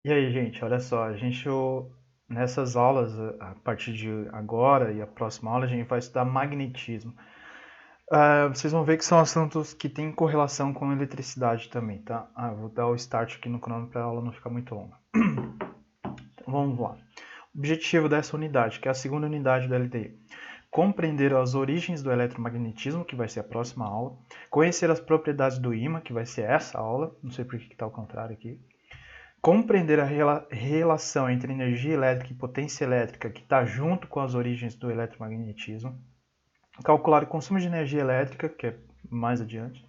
E aí, gente, olha só, nessas aulas, a partir de agora e a próxima aula, a gente vai estudar magnetismo. Vocês vão ver que são assuntos que têm correlação com eletricidade também, tá? Vou dar o start aqui no cronômetro para a aula não ficar muito longa. Então, vamos lá. O objetivo dessa unidade, que é a segunda unidade do LTI, compreender as origens do eletromagnetismo, que vai ser a próxima aula, conhecer as propriedades do ímã, que vai ser essa aula, não sei por que está ao contrário aqui, compreender a relação entre energia elétrica e potência elétrica que está junto com as origens do eletromagnetismo, calcular o consumo de energia elétrica, que é mais adiante,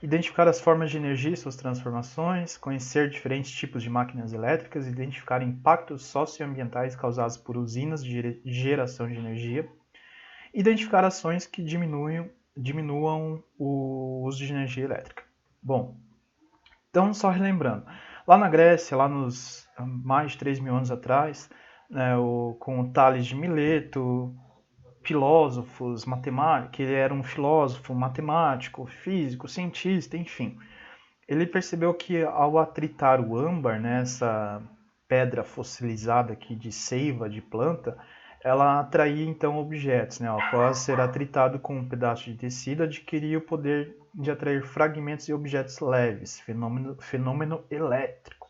identificar as formas de energia e suas transformações, conhecer diferentes tipos de máquinas elétricas, identificar impactos socioambientais causados por usinas de geração de energia, identificar ações que diminuam o uso de energia elétrica. Bom, então, só relembrando, lá na Grécia, lá nos mais de 3.000 anos atrás, né, com o Tales de Mileto, filósofos, matemáticos, que ele era um filósofo, matemático, físico, cientista, enfim. Ele percebeu que ao atritar o âmbar, né, essa pedra fossilizada aqui de seiva de planta, ela atraía então objetos, né? Após ser atritado com um pedaço de tecido, adquiria o poder de atrair fragmentos e objetos leves, fenômeno elétrico.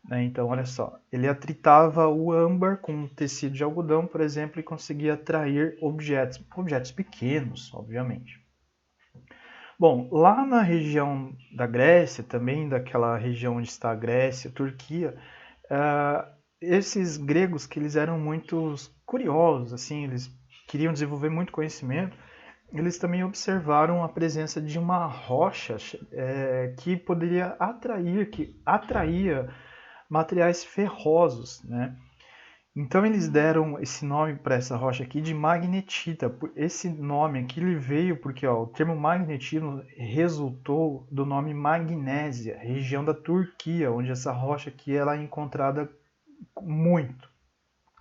Né? Então, olha só, ele atritava o âmbar com um tecido de algodão, por exemplo, e conseguia atrair objetos pequenos, obviamente. Bom, lá na região da Grécia, também daquela região onde está a Grécia, Turquia, esses gregos que eles eram muito curiosos, assim, eles queriam desenvolver muito conhecimento, eles também observaram a presença de uma rocha que poderia atrair, que atraía materiais ferrosos, né? Então eles deram esse nome para essa rocha aqui de magnetita. Esse nome aqui ele veio porque o termo magnetismo resultou do nome Magnésia, região da Turquia, onde essa rocha aqui ela é encontrada muito.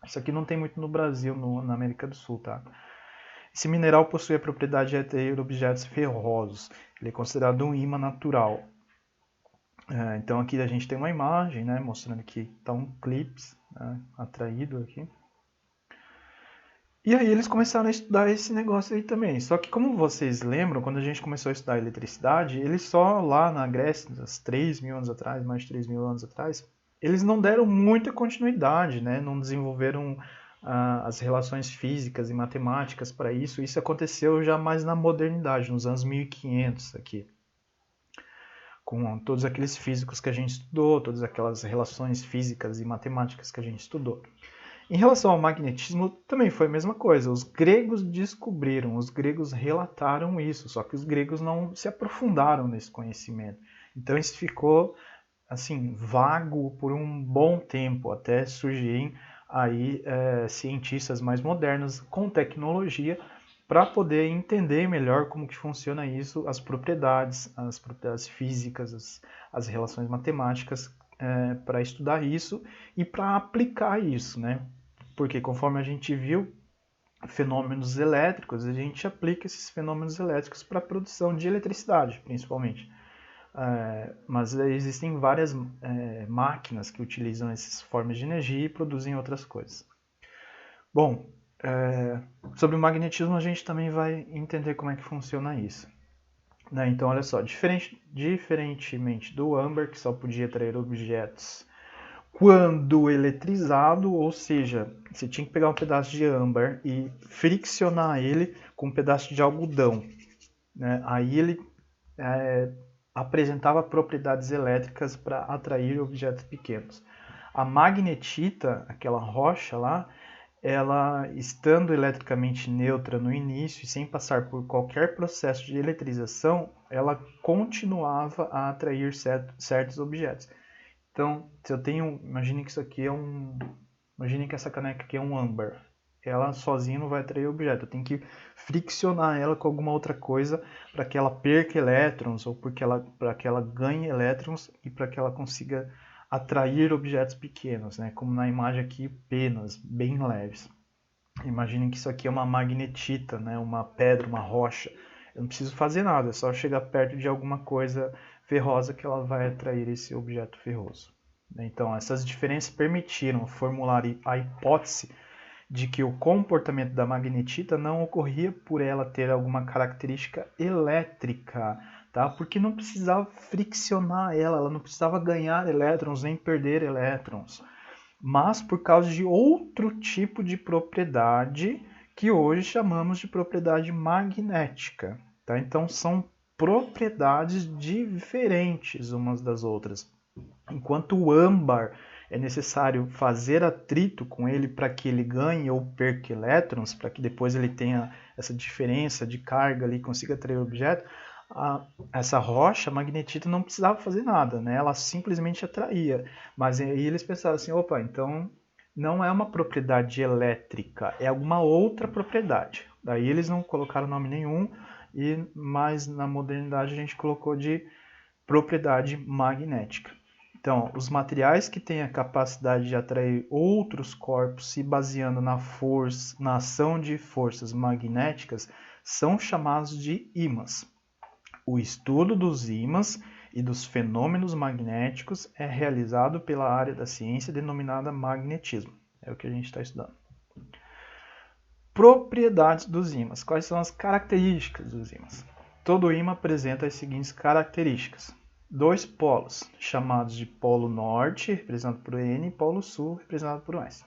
Isso aqui não tem muito no Brasil, na América do Sul, tá? Esse mineral possui a propriedade de atrair objetos ferrosos. Ele é considerado um ímã natural. Então aqui a gente tem uma imagem, né, mostrando que está um clips, né, atraído aqui. E aí eles começaram a estudar esse negócio aí também. Só que como vocês lembram, quando a gente começou a estudar eletricidade, eles só lá na Grécia, uns 3.000 anos atrás, mais de 3.000 anos atrás, eles não deram muita continuidade, né? Não desenvolveram as relações físicas e matemáticas para isso. Isso aconteceu já mais na modernidade, nos anos 1500 aqui. Com todos aqueles físicos que a gente estudou, todas aquelas relações físicas e matemáticas que a gente estudou. Em relação ao magnetismo, também foi a mesma coisa. Os gregos descobriram, os gregos relataram isso, só que os gregos não se aprofundaram nesse conhecimento. Então isso ficou assim vago por um bom tempo, até surgirem aí cientistas mais modernos com tecnologia para poder entender melhor como que funciona isso, as propriedades físicas, as relações matemáticas para estudar isso e para aplicar isso, né? Porque conforme a gente viu fenômenos elétricos, a gente aplica esses fenômenos elétricos para a produção de eletricidade, principalmente. Mas existem várias máquinas que utilizam essas formas de energia e produzem outras coisas. Bom, sobre o magnetismo a gente também vai entender como é que funciona isso. Né? Então, olha só, diferentemente do âmbar, que só podia atrair objetos quando eletrizado, ou seja, você tinha que pegar um pedaço de âmbar e friccionar ele com um pedaço de algodão. Né? Aí ele apresentava propriedades elétricas para atrair objetos pequenos. A magnetita, aquela rocha lá, ela estando eletricamente neutra no início e sem passar por qualquer processo de eletrização, ela continuava a atrair certos objetos. Então, se eu tenho, imagine que isso aqui imagine que essa caneca aqui é um âmbar. Ela sozinha não vai atrair objeto. Eu tenho que friccionar ela com alguma outra coisa para que ela perca elétrons ou para que ela ganhe elétrons e para que ela consiga atrair objetos pequenos, né? Como na imagem aqui, penas bem leves. Imaginem que isso aqui é uma magnetita, né? Uma pedra, uma rocha. Eu não preciso fazer nada, é só chegar perto de alguma coisa ferrosa que ela vai atrair esse objeto ferroso. Então, essas diferenças permitiram formular a hipótese de que o comportamento da magnetita não ocorria por ela ter alguma característica elétrica, tá? Porque não precisava friccionar ela não precisava ganhar elétrons nem perder elétrons, mas por causa de outro tipo de propriedade que hoje chamamos de propriedade magnética, tá? Então são propriedades diferentes umas das outras. Enquanto o âmbar é necessário fazer atrito com ele para que ele ganhe ou perca elétrons, para que depois ele tenha essa diferença de carga ali e consiga atrair o objeto, essa rocha magnetita não precisava fazer nada, né? Ela simplesmente atraía. Mas aí eles pensaram assim, opa, então não é uma propriedade elétrica, é alguma outra propriedade. Daí eles não colocaram nome nenhum, mas na modernidade a gente colocou de propriedade magnética. Então, os materiais que têm a capacidade de atrair outros corpos se baseando na força, na ação de forças magnéticas são chamados de ímãs. O estudo dos ímãs e dos fenômenos magnéticos é realizado pela área da ciência denominada magnetismo. É o que a gente está estudando. Propriedades dos ímãs. Quais são as características dos ímãs? Todo ímã apresenta as seguintes características. Dois polos, chamados de polo norte, representado por N, e polo sul, representado por S.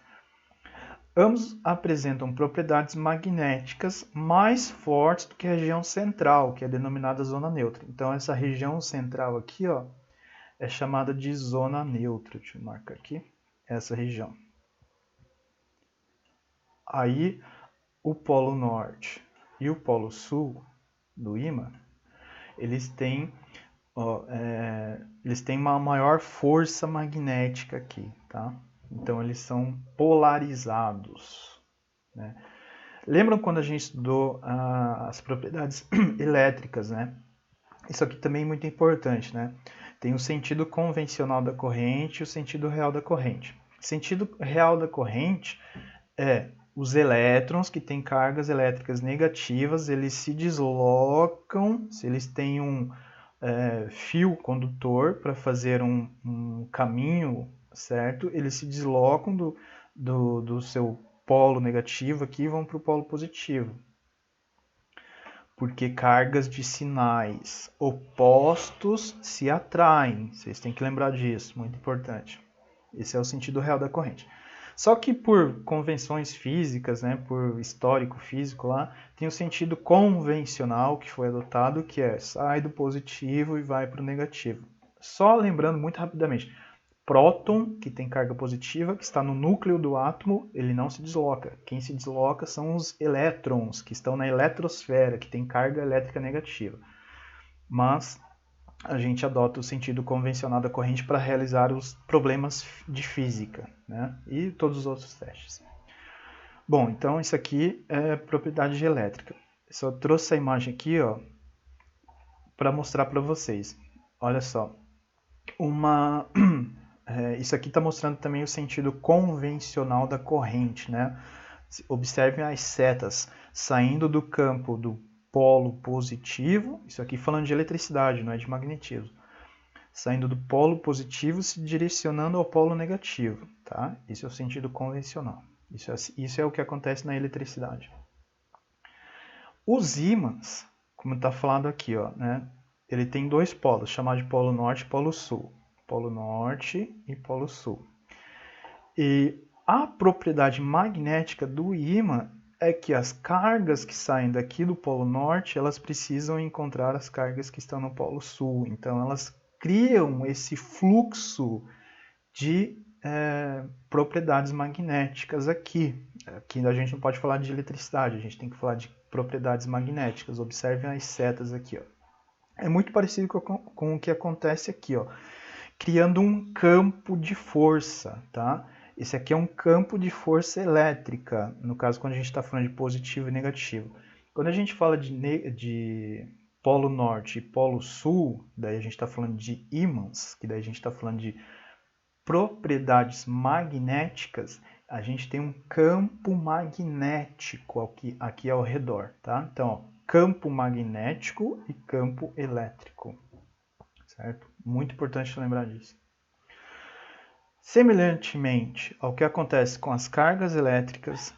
Ambos apresentam propriedades magnéticas mais fortes do que a região central, que é denominada zona neutra. Então, essa região central aqui, ó, é chamada de zona neutra. Deixa eu marcar aqui essa região. Aí, o polo norte e o polo sul do ímã, eles têm uma maior força magnética aqui, tá? Então eles são polarizados, né? Lembram quando a gente estudou as propriedades elétricas, né? Isso aqui também é muito importante, né? Tem o sentido convencional da corrente e o sentido real da corrente. O sentido real da corrente é os elétrons que têm cargas elétricas negativas, eles se deslocam, se eles têm um fio condutor para fazer um caminho, certo? Eles se deslocam do seu polo negativo aqui e vão para o polo positivo. Porque cargas de sinais opostos se atraem. Vocês têm que lembrar disso, muito importante. Esse é o sentido real da corrente. Só que por convenções físicas, né, por histórico físico lá, tem o sentido convencional que foi adotado, que é sai do positivo e vai para o negativo. Só lembrando muito rapidamente, próton, que tem carga positiva, que está no núcleo do átomo, ele não se desloca. Quem se desloca são os elétrons, que estão na eletrosfera, que tem carga elétrica negativa. Mas a gente adota o sentido convencional da corrente para realizar os problemas de física, né? E todos os outros testes. Bom, então isso aqui é propriedade elétrica. Eu só trouxe a imagem aqui, ó, para mostrar para vocês. Olha só, isso aqui está mostrando também o sentido convencional da corrente, né? Observem as setas saindo do campo do polo positivo, isso aqui falando de eletricidade, não é de magnetismo. Saindo do polo positivo se direcionando ao polo negativo, tá? Esse é o sentido convencional. Isso é o que acontece na eletricidade. Os ímãs, como está falando aqui, ó, né? Ele tem dois polos, chamados de polo norte e polo sul. Polo norte e polo sul. E a propriedade magnética do ímã é que as cargas que saem daqui do polo norte, elas precisam encontrar as cargas que estão no polo sul. Então, elas criam esse fluxo de propriedades magnéticas aqui. Aqui a gente não pode falar de eletricidade, a gente tem que falar de propriedades magnéticas. Observem as setas aqui, ó. É muito parecido com o que acontece aqui, ó, criando um campo de força, tá? Esse aqui é um campo de força elétrica, no caso quando a gente está falando de positivo e negativo. Quando a gente fala de polo norte e polo sul, daí a gente está falando de ímãs, que daí a gente está falando de propriedades magnéticas, a gente tem um campo magnético aqui ao redor, tá? Então, ó, campo magnético e campo elétrico, certo? Muito importante lembrar disso. Semelhantemente ao que acontece com as cargas elétricas,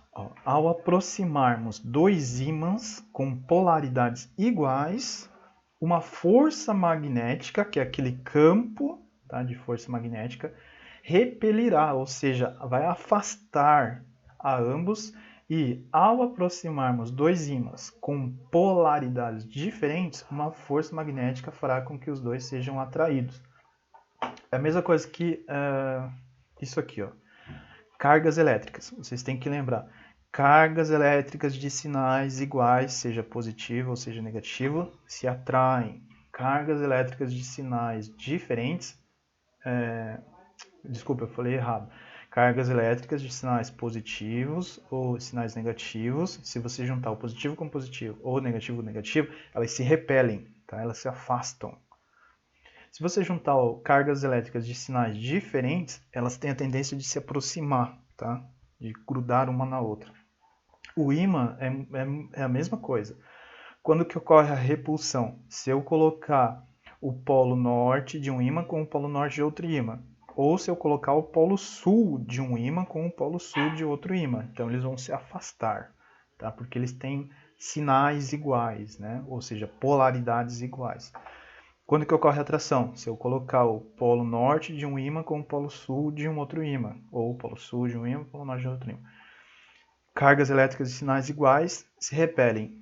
ao aproximarmos dois ímãs com polaridades iguais, uma força magnética, que é aquele campo, tá, de força magnética, repelirá, ou seja, vai afastar a ambos, e ao aproximarmos dois ímãs com polaridades diferentes, uma força magnética fará com que os dois sejam atraídos. É a mesma coisa que isso aqui, ó. Cargas elétricas. Vocês têm que lembrar. Cargas elétricas de sinais iguais, seja positivo ou seja negativo, se atraem. Cargas elétricas de sinais diferentes. Desculpa, eu falei errado. Cargas elétricas de sinais positivos ou sinais negativos, se você juntar o positivo com o positivo ou o negativo com o negativo, elas se repelem, tá? Elas se afastam. Se você juntar cargas elétricas de sinais diferentes, elas têm a tendência de se aproximar, tá? De grudar uma na outra. O ímã é a mesma coisa. Quando que ocorre a repulsão? Se eu colocar o polo norte de um ímã com o polo norte de outro ímã, ou se eu colocar o polo sul de um ímã com o polo sul de outro ímã, então eles vão se afastar, tá? Porque eles têm sinais iguais, né? Ou seja, polaridades iguais. Quando que ocorre a atração? Se eu colocar o polo norte de um ímã com o polo sul de um outro ímã, ou o polo sul de um ímã com o polo norte de outro ímã. Cargas elétricas de sinais iguais se repelem.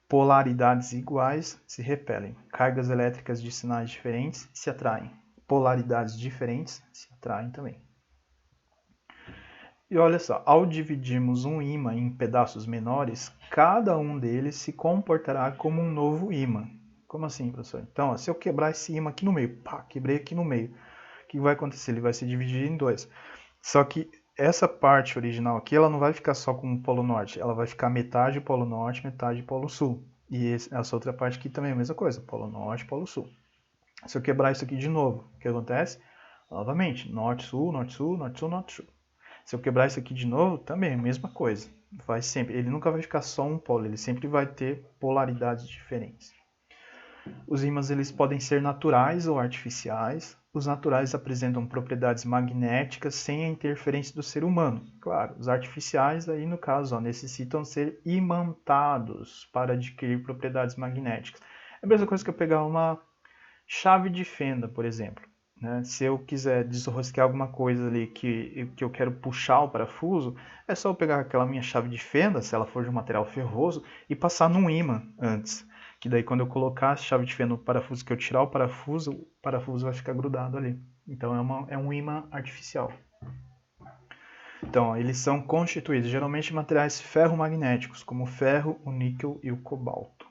Polaridades iguais se repelem. Cargas elétricas de sinais diferentes se atraem. Polaridades diferentes se atraem também. E olha só, ao dividirmos um ímã em pedaços menores, cada um deles se comportará como um novo ímã. Como assim, professor? Então, se eu quebrar esse ímã aqui no meio, pá, quebrei aqui no meio, o que vai acontecer? Ele vai se dividir em dois. Só que essa parte original aqui, ela não vai ficar só com o polo norte, ela vai ficar metade polo norte, metade polo sul. E essa outra parte aqui também é a mesma coisa, polo norte, polo sul. Se eu quebrar isso aqui de novo, o que acontece? Novamente, norte, sul, norte, sul, norte, sul, norte, sul. Se eu quebrar isso aqui de novo, também é a mesma coisa. Vai sempre, ele nunca vai ficar só um polo, ele sempre vai ter polaridades diferentes. Os ímãs eles podem ser naturais ou artificiais. Os naturais apresentam propriedades magnéticas sem a interferência do ser humano. Claro, os artificiais aí no caso necessitam ser imantados para adquirir propriedades magnéticas. É a mesma coisa que eu pegar uma chave de fenda, por exemplo. Né? Se eu quiser desrosquear alguma coisa ali que eu quero puxar o parafuso, é só eu pegar aquela minha chave de fenda, se ela for de um material ferroso, e passar num ímã antes. Que daí quando eu colocar a chave de fenda no parafuso, que eu tirar o parafuso vai ficar grudado ali. Então é um ímã artificial. Então, eles são constituídos geralmente de materiais ferromagnéticos, como o ferro, o níquel e o cobalto.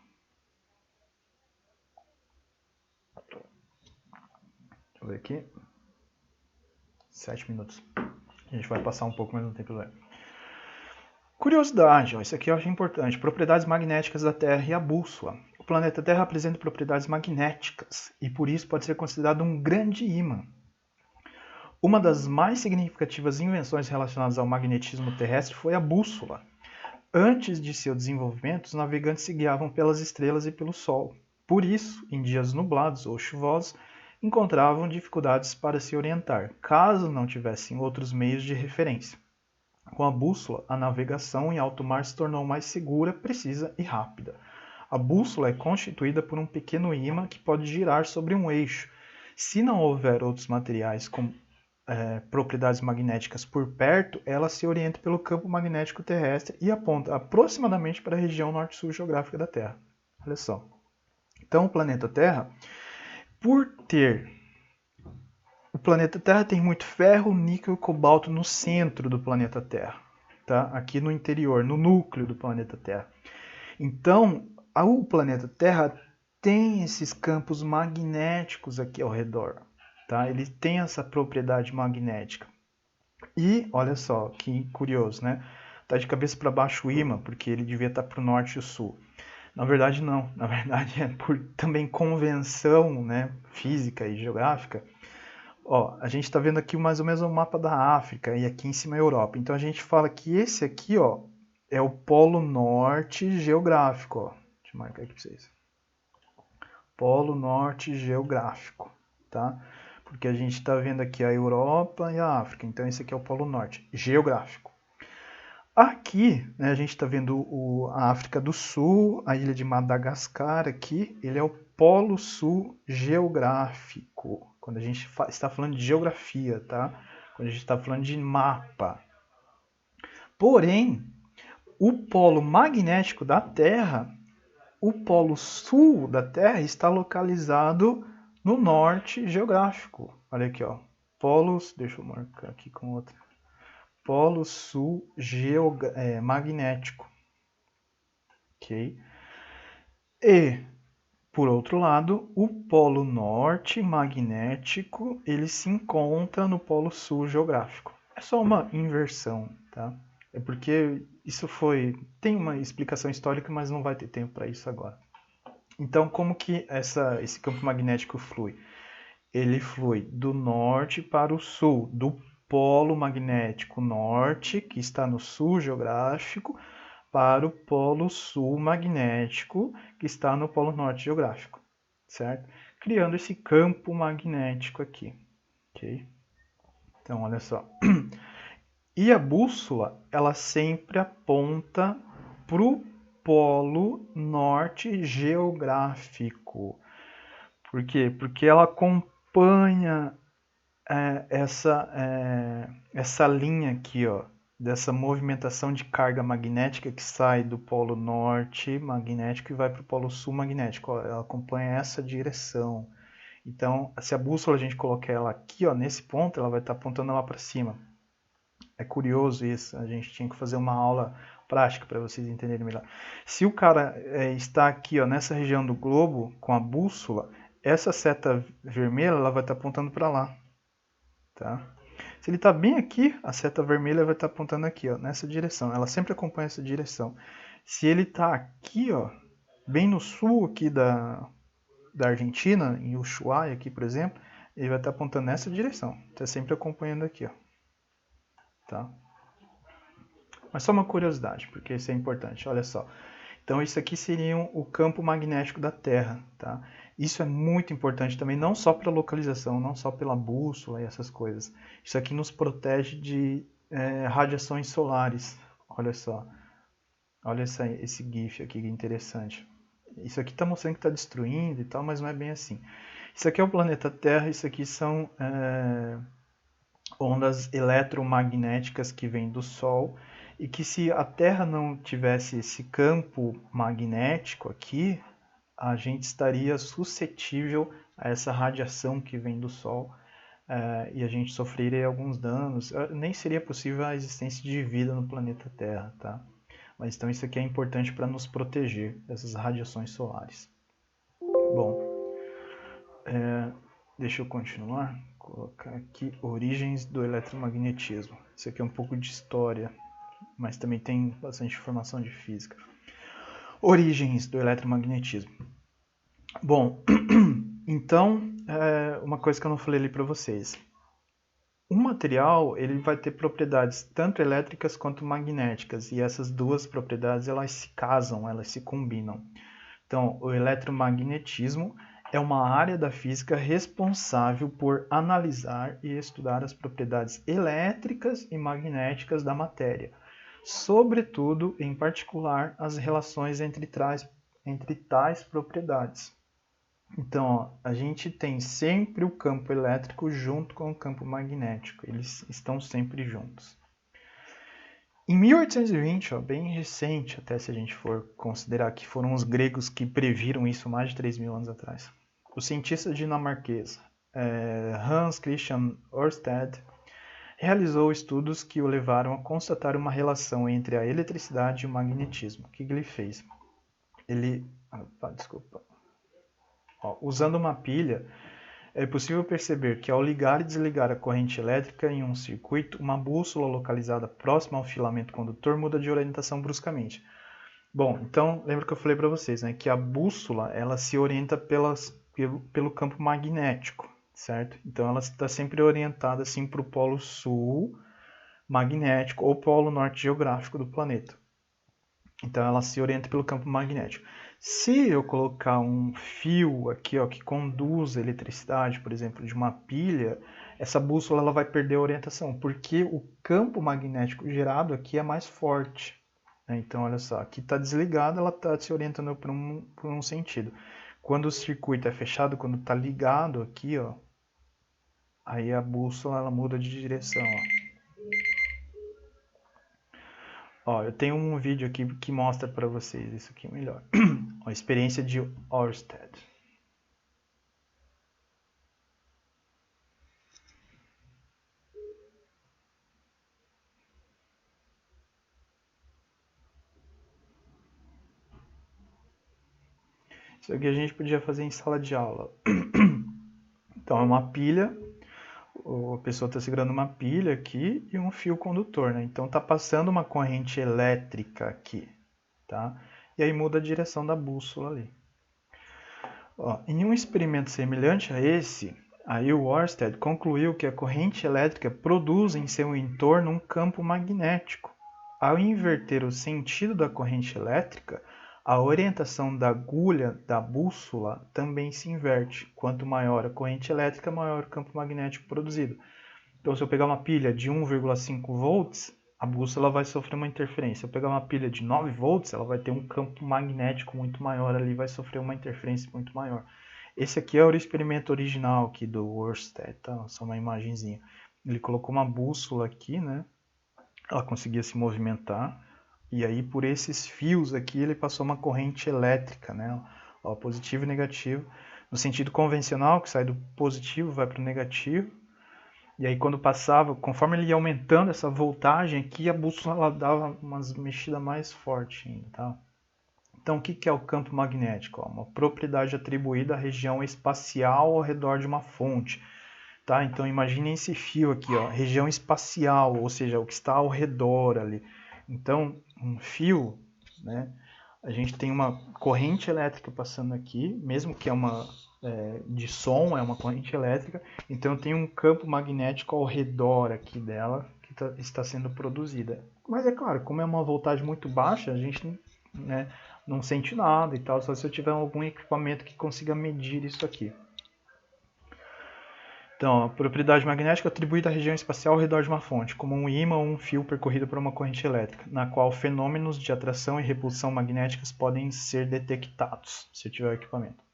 Deixa eu ver aqui. 7 minutos. A gente vai passar um pouco, mas não tem problema. Curiosidade, ó, isso aqui eu acho importante. Propriedades magnéticas da Terra e a bússola. O planeta Terra apresenta propriedades magnéticas e por isso pode ser considerado um grande ímã. Uma das mais significativas invenções relacionadas ao magnetismo terrestre foi a bússola. Antes de seu desenvolvimento, os navegantes se guiavam pelas estrelas e pelo Sol. Por isso, em dias nublados ou chuvosos, encontravam dificuldades para se orientar, caso não tivessem outros meios de referência. Com a bússola, a navegação em alto mar se tornou mais segura, precisa e rápida. A bússola é constituída por um pequeno ímã que pode girar sobre um eixo. Se não houver outros materiais com propriedades magnéticas por perto, ela se orienta pelo campo magnético terrestre e aponta aproximadamente para a região norte-sul geográfica da Terra. Olha só. Então, o planeta Terra, o planeta Terra tem muito ferro, níquel e cobalto no centro do planeta Terra, tá? Aqui no interior, no núcleo do planeta Terra. Então, o planeta Terra tem esses campos magnéticos aqui ao redor, tá? Ele tem essa propriedade magnética. E, olha só, que curioso, né? Tá de cabeça para baixo o ímã, porque ele devia estar para o norte e o sul. Na verdade, não. Na verdade, é por também convenção, né, física e geográfica. Ó, a gente está vendo aqui mais ou menos o mapa da África e aqui em cima a Europa. Então a gente fala que esse aqui, ó, é o polo norte geográfico. Ó. Deixa eu marcar aqui para vocês. Polo norte geográfico, tá? porque a gente está vendo aqui a Europa e a África, então esse aqui é o Polo Norte, geográfico. Aqui, né, a gente está vendo a África do Sul, a ilha de Madagascar aqui, ele é o Polo Sul geográfico, quando a gente está falando de geografia, tá? Quando a gente está falando de mapa. Porém, o polo magnético da Terra, o polo sul da Terra está localizado no norte geográfico. Olha aqui, ó. Polos, deixa eu marcar aqui com outra. Polo sul magnético. Ok? E, por outro lado, o polo norte magnético, ele se encontra no polo sul geográfico. É só uma inversão, tá? É porque isso tem uma explicação histórica, mas não vai ter tempo para isso agora. Então, como que esse campo magnético flui? Ele flui do norte para o sul, do polo magnético norte, que está no sul geográfico, para o polo sul magnético, que está no polo norte geográfico, certo? Criando esse campo magnético aqui, ok? Então, olha só. E a bússola, ela sempre aponta para o polo norte geográfico. Por quê? Porque ela acompanha essa linha aqui, ó, dessa movimentação de carga magnética que sai do polo norte magnético e vai para o polo sul magnético. Ó, ela acompanha essa direção. Então, se a bússola a gente colocar ela aqui, ó, nesse ponto, ela vai estar apontando lá para cima. É curioso isso, a gente tinha que fazer uma aula prática para vocês entenderem melhor. Se o cara está aqui, ó, nessa região do globo com a bússola, essa seta vermelha ela vai estar apontando para lá, tá? Se ele está bem aqui, a seta vermelha vai estar apontando aqui, ó, nessa direção. Ela sempre acompanha essa direção. Se ele está aqui, ó, bem no sul aqui da Argentina, em Ushuaia aqui, por exemplo, ele vai estar apontando nessa direção. Está sempre acompanhando aqui, ó. Tá? Mas só uma curiosidade, porque isso é importante. Olha só. Então, isso aqui seria o campo magnético da Terra. Tá? Isso é muito importante também, não só para localização, não só pela bússola e essas coisas. Isso aqui nos protege de radiações solares. Olha só. Olha esse GIF aqui que interessante. Isso aqui está mostrando que está destruindo e tal, mas não é bem assim. Isso aqui é o planeta Terra, isso aqui são ondas eletromagnéticas que vêm do Sol e que se a Terra não tivesse esse campo magnético aqui, a gente estaria suscetível a essa radiação que vem do Sol e a gente sofreria alguns danos. Nem seria possível a existência de vida no planeta Terra, tá? Mas então isso aqui é importante para nos proteger dessas radiações solares. Bom, deixa eu continuar. Vou colocar aqui origens do eletromagnetismo. Isso aqui é um pouco de história, mas também tem bastante informação de física. Origens do eletromagnetismo. Bom, então, uma coisa que eu não falei ali para vocês. Um material ele vai ter propriedades tanto elétricas quanto magnéticas, e essas duas propriedades elas se casam, elas se combinam. Então, o eletromagnetismo é uma área da física responsável por analisar e estudar as propriedades elétricas e magnéticas da matéria, sobretudo, em particular, as relações entre tais propriedades. Então, ó, a gente tem sempre o campo elétrico junto com o campo magnético, eles estão sempre juntos. Em 1820, ó, bem recente, até se a gente for considerar que foram os gregos que previram isso mais de 3.000 anos atrás, o cientista dinamarquês Hans Christian Ørsted realizou estudos que o levaram a constatar uma relação entre a eletricidade e o magnetismo. O que ele fez? Usando uma pilha, é possível perceber que ao ligar e desligar a corrente elétrica em um circuito, uma bússola localizada próxima ao filamento condutor muda de orientação bruscamente. Bom, então lembra que eu falei para vocês, né, que a bússola ela se orienta pelo campo magnético, certo? Então ela está sempre orientada assim para o polo sul magnético ou polo norte geográfico do planeta. Então ela se orienta pelo campo magnético. Se eu colocar um fio aqui, ó, que conduz a eletricidade, por exemplo, de uma pilha, essa bússola ela vai perder a orientação, porque o campo magnético gerado aqui é mais forte, né? Então, olha só, aqui está desligada, ela está se orientando por um sentido. Quando o circuito é fechado, quando está ligado aqui, ó, aí a bússola ela muda de direção, ó. Ó, eu tenho um vídeo aqui que mostra para vocês isso aqui melhor. A experiência de Ørsted. Isso aqui a gente podia fazer em sala de aula. Então é uma pilha, a pessoa está segurando uma pilha aqui e um fio condutor, né? Então está passando uma corrente elétrica aqui, tá? E aí muda a direção da bússola ali. Ó, em um experimento semelhante a esse, aí o Ørsted concluiu que a corrente elétrica produz em seu entorno um campo magnético. Ao inverter o sentido da corrente elétrica, a orientação da agulha da bússola também se inverte. Quanto maior a corrente elétrica, maior o campo magnético produzido. Então, se eu pegar uma pilha de 1,5 volts, a bússola vai sofrer uma interferência. Se eu pegar uma pilha de 9 volts, ela vai ter um campo magnético muito maior ali, vai sofrer uma interferência muito maior. Esse aqui é o experimento original aqui do Ørsted, tá? Só uma imagenzinha. Ele colocou uma bússola aqui, né? Ela conseguia se movimentar. E aí, por esses fios aqui, ele passou uma corrente elétrica, né? Ó, positivo e negativo. No sentido convencional, que sai do positivo, vai para o negativo. E aí quando passava, conforme ele ia aumentando essa voltagem aqui, a bússola ela dava umas mexidas mais fortes ainda, tá? Então o que é o campo magnético? Uma propriedade atribuída à região espacial ao redor de uma fonte, tá? Então imagine esse fio aqui, ó, região espacial, ou seja, o que está ao redor ali. Então um fio, né? A gente tem uma corrente elétrica passando aqui, mesmo que é uma de som, é uma corrente elétrica, então eu tenho um campo magnético ao redor aqui dela que está sendo produzida. Mas é claro, como é uma voltagem muito baixa, a gente, né, não sente nada e tal, só se eu tiver algum equipamento que consiga medir isso aqui. Então, a propriedade magnética é atribuída à região espacial ao redor de uma fonte, como um ímã ou um fio percorrido por uma corrente elétrica, na qual fenômenos de atração e repulsão magnéticas podem ser detectados, se eu tiver o equipamento.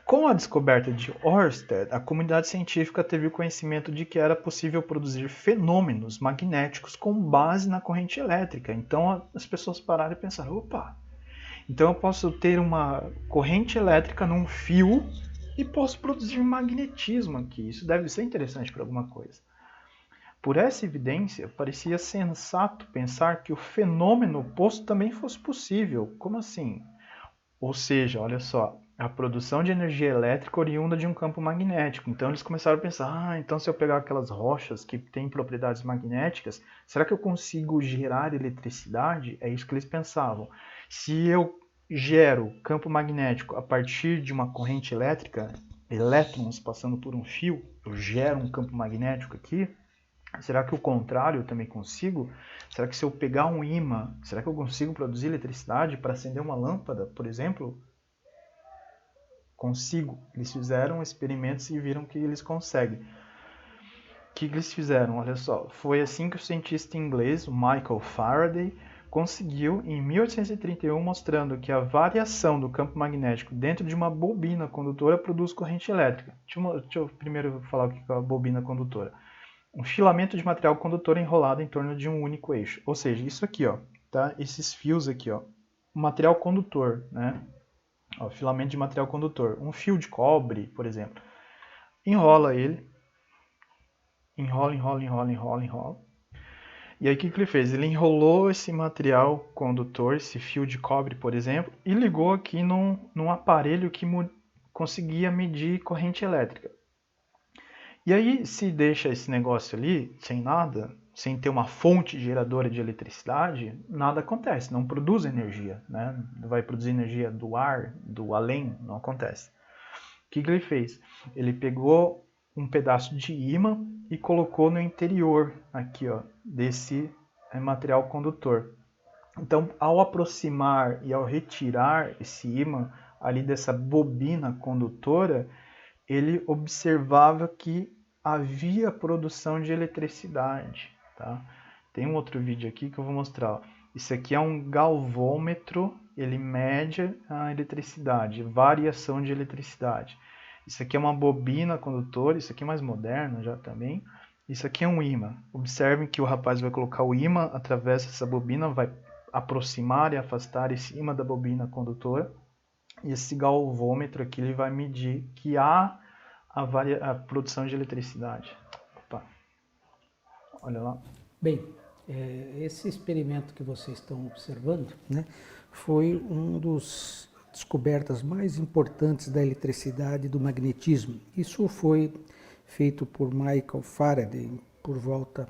Com a descoberta de Ørsted, a comunidade científica teve o conhecimento de que era possível produzir fenômenos magnéticos com base na corrente elétrica. Então as pessoas pararam e pensaram, opa, então eu posso ter uma corrente elétrica num fio e posso produzir magnetismo aqui. Isso deve ser interessante para alguma coisa. Por essa evidência, parecia sensato pensar que o fenômeno oposto também fosse possível. Como assim? Ou seja, olha só, a produção de energia elétrica oriunda de um campo magnético. Então eles começaram a pensar, então se eu pegar aquelas rochas que têm propriedades magnéticas, será que eu consigo gerar eletricidade? É isso que eles pensavam. Se eu gero campo magnético a partir de uma corrente elétrica, elétrons passando por um fio, eu gero um campo magnético aqui, será que o contrário eu também consigo? Será que se eu pegar um ímã, será que eu consigo produzir eletricidade para acender uma lâmpada, por exemplo? Consigo. Eles fizeram experimentos e viram que eles conseguem. O que eles fizeram? Olha só, foi assim que o cientista inglês, o Michael Faraday, conseguiu em 1831 mostrando que a variação do campo magnético dentro de uma bobina condutora produz corrente elétrica. Deixa eu primeiro falar o que é a bobina condutora. Um filamento de material condutor enrolado em torno de um único eixo. Ou seja, isso aqui, ó, tá? Esses fios aqui, ó, material condutor, né? Ó, filamento de material condutor. Um fio de cobre, por exemplo. Enrola ele. Enrola. E aí o que ele fez? Ele enrolou esse material condutor, esse fio de cobre, por exemplo, e ligou aqui num aparelho que conseguia medir corrente elétrica. E aí, se deixa esse negócio ali, sem nada, sem ter uma fonte geradora de eletricidade, nada acontece, não produz energia, né? Não vai produzir energia do ar, do além, não acontece. O que ele fez? Ele pegou um pedaço de ímã e colocou no interior aqui, ó, desse material condutor. Então, ao aproximar e ao retirar esse ímã ali dessa bobina condutora, ele observava que havia produção de eletricidade. Tá? Tem um outro vídeo aqui que eu vou mostrar. Isso aqui é um galvômetro, ele mede a eletricidade, variação de eletricidade. Isso aqui é uma bobina condutora, isso aqui é mais moderno já também. Isso aqui é um ímã. Observem que o rapaz vai colocar o ímã através dessa bobina, vai aproximar e afastar esse ímã da bobina condutora. E esse galvômetro aqui ele vai medir que há a produção de eletricidade. Opa. Olha lá. Bem, esse experimento que vocês estão observando, né, foi um dos descobertas mais importantes da eletricidade e do magnetismo. Isso foi feito por Michael Faraday por volta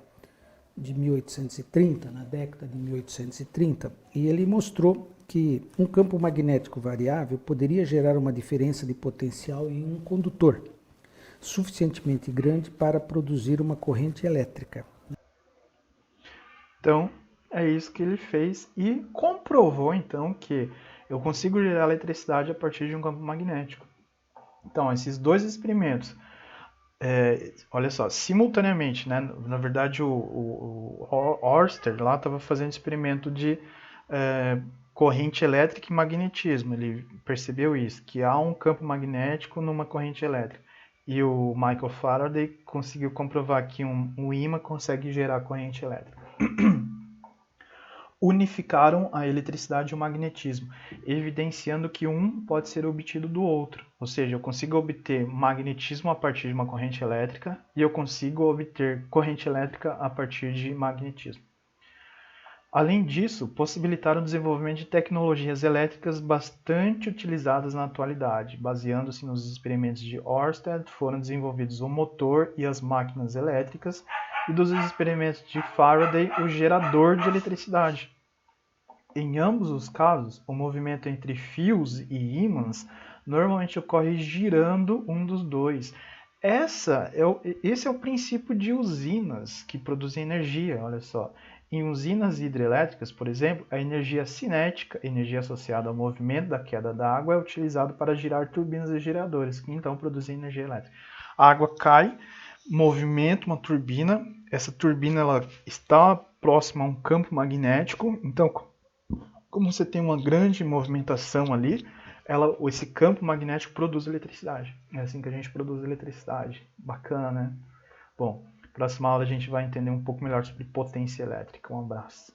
de 1830, na década de 1830, e ele mostrou que um campo magnético variável poderia gerar uma diferença de potencial em um condutor suficientemente grande para produzir uma corrente elétrica. Então, é isso que ele fez e comprovou então que eu consigo gerar eletricidade a partir de um campo magnético. Então, esses dois experimentos, olha só, simultaneamente, né? Na verdade, o Ørsted lá estava fazendo experimento de corrente elétrica e magnetismo. Ele percebeu isso, que há um campo magnético numa corrente elétrica. E o Michael Faraday conseguiu comprovar que um ímã consegue gerar corrente elétrica. Unificaram a eletricidade e o magnetismo, evidenciando que um pode ser obtido do outro. Ou seja, eu consigo obter magnetismo a partir de uma corrente elétrica e eu consigo obter corrente elétrica a partir de magnetismo. Além disso, possibilitaram o desenvolvimento de tecnologias elétricas bastante utilizadas na atualidade. Baseando-se nos experimentos de Ørsted, foram desenvolvidos o motor e as máquinas elétricas, e dos experimentos de Faraday, o gerador de eletricidade. Em ambos os casos, o movimento entre fios e ímãs normalmente ocorre girando um dos dois. Esse é o princípio de usinas que produzem energia, olha só. Em usinas hidrelétricas, por exemplo, a energia cinética, energia associada ao movimento da queda da água, é utilizada para girar turbinas e geradores, que então produzem energia elétrica. A água cai, movimenta uma turbina, essa turbina ela está próxima a um campo magnético, então, como você tem uma grande movimentação ali, esse campo magnético produz eletricidade. É assim que a gente produz eletricidade. Bacana, né? Bom, próxima aula a gente vai entender um pouco melhor sobre potência elétrica. Um abraço.